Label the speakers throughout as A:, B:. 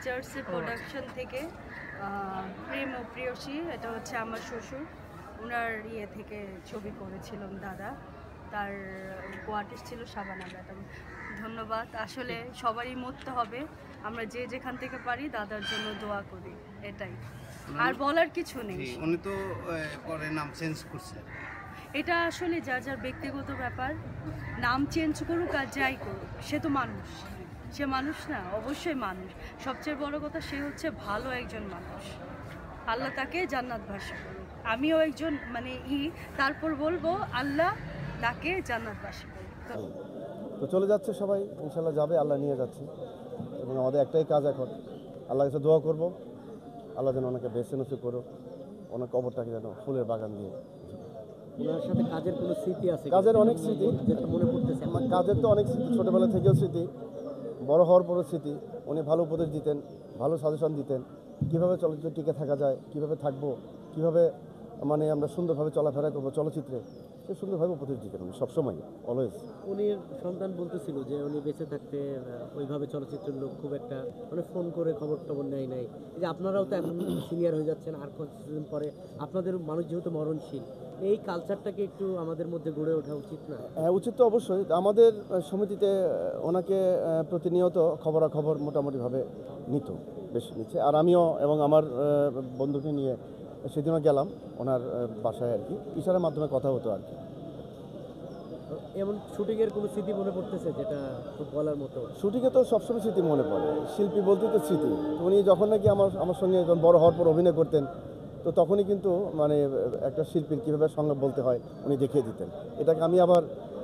A: পিকচার্সের production থেকে প্রেম ও প্রেয়সী, এটা হচ্ছে আমার শ্বশুর, ওনার থেকে ছবি করেছিলাম দাদা, তার কোয়ার্টিস্ট ছিল শাবানা ম্যাডাম। ধন্যবাদ। আসলে সবারই মরতে হবে, আমরা যে যেখান থেকে পারি দাদার জন্য দোয়া করি, এটাই, আর বলার কিছু নেই।
B: উনি তো পরে নাম চেঞ্জ করছে,
A: এটা আসলে যার যার ব্যক্তিগত ব্যাপার, নাম চেঞ্জ করুক আর যাই করুক, সে তো মানুষ, সে মানুষ না, অবশ্যই মানুষ। সবচেয়ে বড় কথা, সে হচ্ছে ভালো একজন মানুষ, আল্লাহ তাকে জান্নাতবাসী করুক। আমিও একজন তারপর বলবো আল্লাহ তাকে জান্নাতবাসী করুক।
C: তো চলে যাচ্ছে সবাই, ইনশাল্লাহ যাবে, আল্লাহ নিয়ে যাচ্ছে, এবং আমাদের একটাই কাজ এখন আল্লাহর কাছে দোয়া করব, আল্লাহ যেন ওনাকে বেছে নসিব করুক, ওনার কবরটাকে যেন ফুলের বাগান দিয়ে।
D: ওনার সাথে কাজের কোনো স্মৃতি আছে?
C: কাজের অনেক স্মৃতি,
D: যেটা মনে পড়তেছে
C: আমার কাজের তো অনেক স্মৃতি, ছোটোবেলা থেকেও স্মৃতি, বড় হওয়ার পরও স্মৃতি। উনি ভালো উপদেশ দিতেন, ভালো সাজেশন দিতেন, কীভাবে চলচ্চিত্রে টিকে থাকা যায়, কীভাবে থাকবো, কীভাবে আমরা সুন্দরভাবে চলাফেরা করবো চলচ্চিত্রে, সে সুন্দরভাবে উপদেশ দিতেন উনি সবসময়, অলওয়েজ।
D: উনি সন্তান বলতেছিল যে উনি বেঁচে থাকতে ওইভাবে চলচ্চিত্রের লোক খুব একটা ফোন করে খবর টবর নেয় নাই। এই যে আপনারাও তো এখন সিনিয়র হয়ে যাচ্ছেন, আর কিছুদিন পরে আপনাদের মানুষ যেহেতু মরণশীল, এই কালচারটাকে একটু আমাদের মধ্যে গড়ে ওঠা উচিত না?
C: হ্যাঁ, উচিত তো অবশ্যই। আমাদের সমিতিতে ওনাকে প্রতিনিয়ত খবরাখবর মোটামুটিভাবে বেশি নিচ্ছে, আর আমিও এবং আমার বন্ধুকে নিয়ে সেদিনও গেলাম ওনার বাসায় আর কি, ইশারার মাধ্যমে কথা হতো আর কি।
D: এমন শুটিংয়ের কোনো স্মৃতি মনে পড়তেছে যেটা খুব বলার মতো?
C: শুটিংয়ে তো সবসময় স্মৃতি মনে পড়ে, শিল্পী বলতে তো স্মৃতি। তো উনি যখন নাকি আমার সঙ্গে যখন বড় হওয়ার পর অভিনয় করতেন, তো তখনই কিন্তু একটা শিল্পীর কীভাবে সঙ্গে বলতে হয় উনি দেখিয়ে দিতেন। এটাকে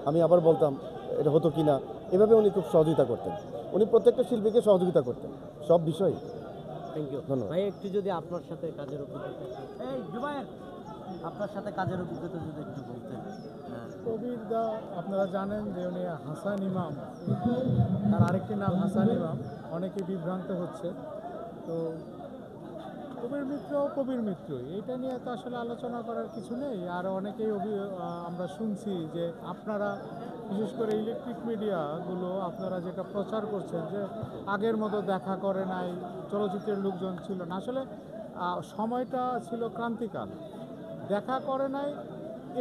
C: আমি আবার বলতাম এটা হতো কি না, এভাবে উনি খুব সহযোগিতা করতেন। উনি প্রত্যেকটা শিল্পীকে সহযোগিতা করতেন সব বিষয়ে।
D: Thank you.
C: ধন্যবাদ
D: ভাই, একটু যদি আপনার সাথে কাজের অভিজ্ঞতা যদি একটু বলতেন।
E: কবির দা, আপনারা জানেন যে উনি হাসান ইমাম, তার আরেকটি নাম হাসান ইমাম, অনেকে বিভ্রান্ত হচ্ছে। তো কবির মিত্র এইটা নিয়ে তো আসলে আলোচনা করার কিছু নেই। আর অনেকেই আমরা শুনছি যে আপনারা বিশেষ করে ইলেকট্রিক মিডিয়াগুলো আপনারা যেটা প্রচার করছেন যে আগের মতো দেখা করে নাই, চলচ্চিত্রের লোকজন ছিল না। আসলে সময়টা ছিল ক্রান্তিকাল, দেখা করে নাই,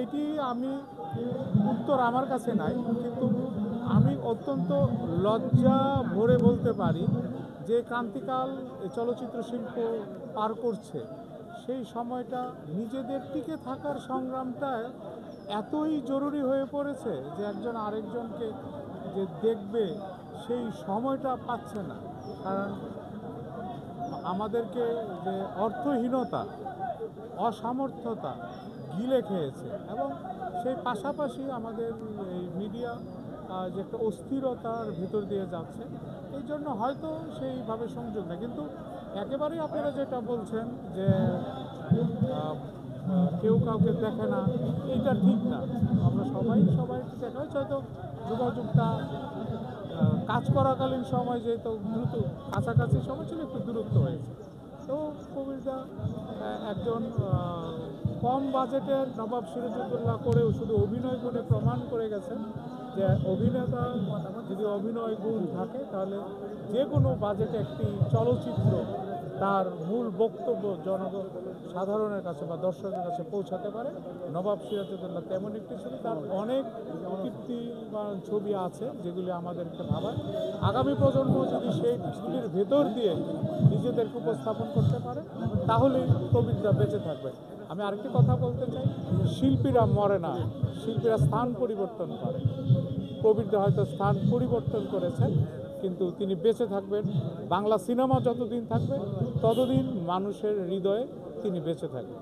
E: এটি উত্তর আমার কাছে নাই, কিন্তু আমি অত্যন্ত লজ্জা ভরে বলতে পারি যে ক্রান্তিকাল চলচ্চিত্র শিল্প পার করছে, সেই সময়টা নিজেদের টিকে থাকার সংগ্রামটা এতই জরুরি হয়ে পড়েছে যে একজন আরেকজনকে যে দেখবে সেই সময়টা পাচ্ছে না। কারণ আমাদেরকে যে অর্থহীনতা, অসামর্থ্যতা গিলে খেয়েছে, এবং সেই পাশাপাশি আমাদের এই মিডিয়া যে একটা অস্থিরতার ভিতর দিয়ে যাচ্ছে, এই জন্য হয়তো সেইভাবে সংযোগ না। কিন্তু একেবারেই আপনারা যেটা বলছেন যে কেউ কাউকে দেখে না, এইটা ঠিক না। আমরা সবাইকে দেখা হয়েছে, হয়তো যোগাযোগটা কাজ করাকালীন সময় যেহেতু দ্রুত কাছাকাছি সময় ছিল, একটু দূরত্ব হয়েছে। তো কবিরদা একজন কম বাজেটের নবাব সিরাজউদ্দৌলা করেও শুধু অভিনয় গুণে প্রমাণ করে গেছেন যে অভিনেতা যদি অভিনয় গুণ থাকে তাহলে যে কোনো বাজেটে একটি চলচ্চিত্র তার মূল বক্তব্য সাধারণের কাছে বা দর্শকের কাছে পৌঁছাতে পারে। নবাব সিরাজউদ্দৌলা তেমন একটি ছবি, তার অনেক কীর্তিমান ছবি আছে যেগুলি আমাদেরকে ভাবায়। আগামী প্রজন্ম যদি সেইগুলির ভেতর দিয়ে নিজেদেরকে উপস্থাপন করতে পারে তাহলেই কবিরদা বেঁচে থাকবে। আমি আরেকটি কথা বলতে চাই, শিল্পীরা মরে না, শিল্পীরা স্থান পরিবর্তন করে। কবিরদা হয়তো স্থান পরিবর্তন করেছেন, কিন্তু তিনি বেঁচে থাকবেন। বাংলা সিনেমা যতদিন থাকবে ততদিন মানুষের হৃদয়ে তিনি বেঁচে থাকবেন।